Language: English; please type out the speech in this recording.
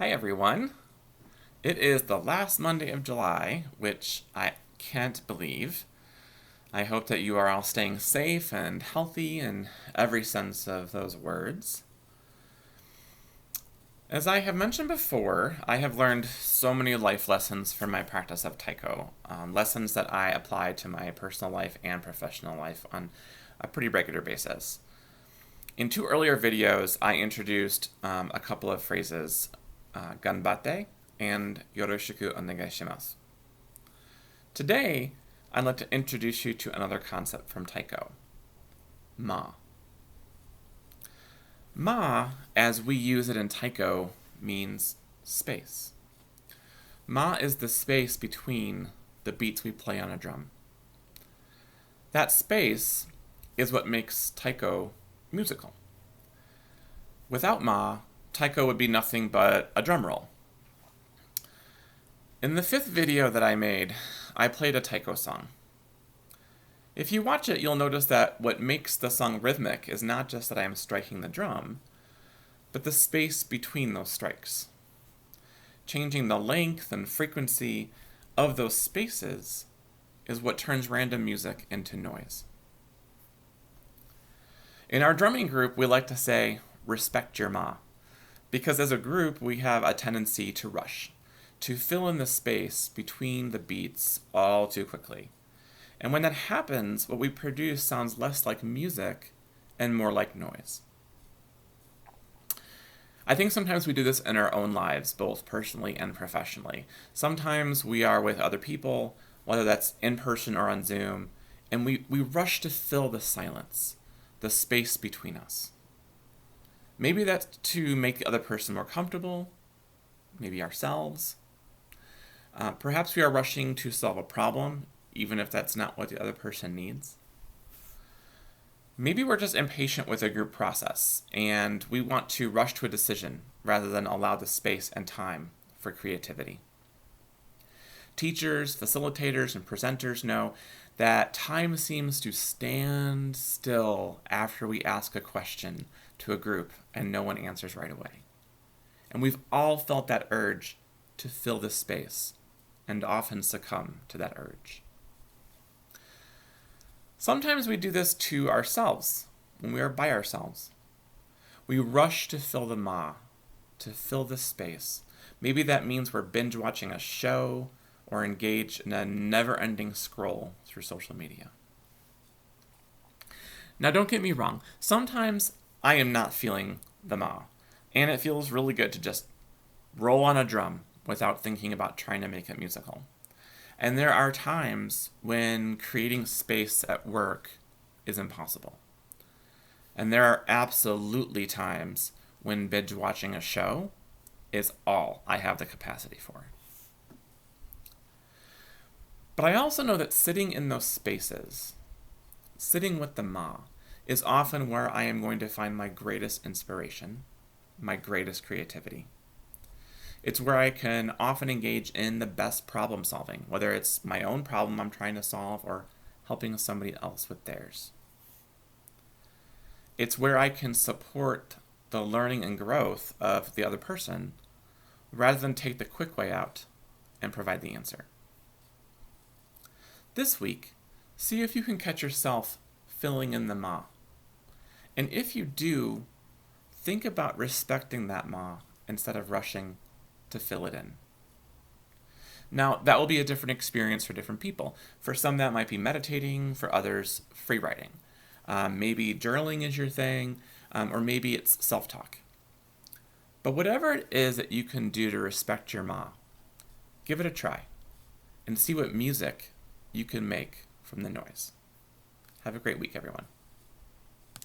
Hi everyone. It is the last Monday of July, which I can't believe. I hope that you are all staying safe and healthy in every sense of those words. As I have mentioned before, I have learned so many life lessons from my practice of Taiko, lessons that I apply to my personal life and professional life on a pretty regular basis. In two earlier videos, I introduced a couple of phrases, ganbatte and yoroshiku onegai shimasu. Today, I'd like to introduce you to another concept from Taiko, ma. Ma, as we use it in Taiko, means space. Ma is the space between the beats we play on a drum. That space is what makes Taiko musical. Without ma, Taiko would be nothing but a drum roll. In the fifth video that I made, I played a Taiko song. If you watch it, you'll notice that what makes the song rhythmic is not just that I am striking the drum, but the space between those strikes. Changing the length and frequency of those spaces is what turns random music into noise. In our drumming group, we like to say, respect your ma, because as a group, we have a tendency to rush, to fill in the space between the beats all too quickly. And when that happens, what we produce sounds less like music and more like noise. I think sometimes we do this in our own lives, both personally and professionally. Sometimes we are with other people, whether that's in person or on Zoom, and we rush to fill the silence, the space between us. Maybe that's to make the other person more comfortable, maybe ourselves. Perhaps we are rushing to solve a problem, even if that's not what the other person needs. Maybe we're just impatient with a group process, and we want to rush to a decision rather than allow the space and time for creativity. Teachers, facilitators, and presenters know that time seems to stand still after we ask a question to a group and no one answers right away. And we've all felt that urge to fill this space and often succumb to that urge. Sometimes we do this to ourselves when we are by ourselves. We rush to fill the ma, to fill the space. Maybe that means we're binge watching a show or engaged in a never-ending scroll through social media. Now don't get me wrong, sometimes I am not feeling the ma, and it feels really good to just roll on a drum without thinking about trying to make it musical. And there are times when creating space at work is impossible. And there are absolutely times when binge watching a show is all I have the capacity for. But I also know that sitting in those spaces, sitting with the ma, is often where I am going to find my greatest inspiration, my greatest creativity. It's where I can often engage in the best problem solving, whether it's my own problem I'm trying to solve or helping somebody else with theirs. It's where I can support the learning and growth of the other person rather than take the quick way out and provide the answer. This week, see if you can catch yourself filling in the ma. And if you do, think about respecting that ma instead of rushing to fill it in. Now, that will be a different experience for different people. For some, that might be meditating. For others, free writing. Maybe journaling is your thing, or maybe it's self-talk. But whatever it is that you can do to respect your ma, give it a try and see what music you can make from the noise. Have a great week, everyone.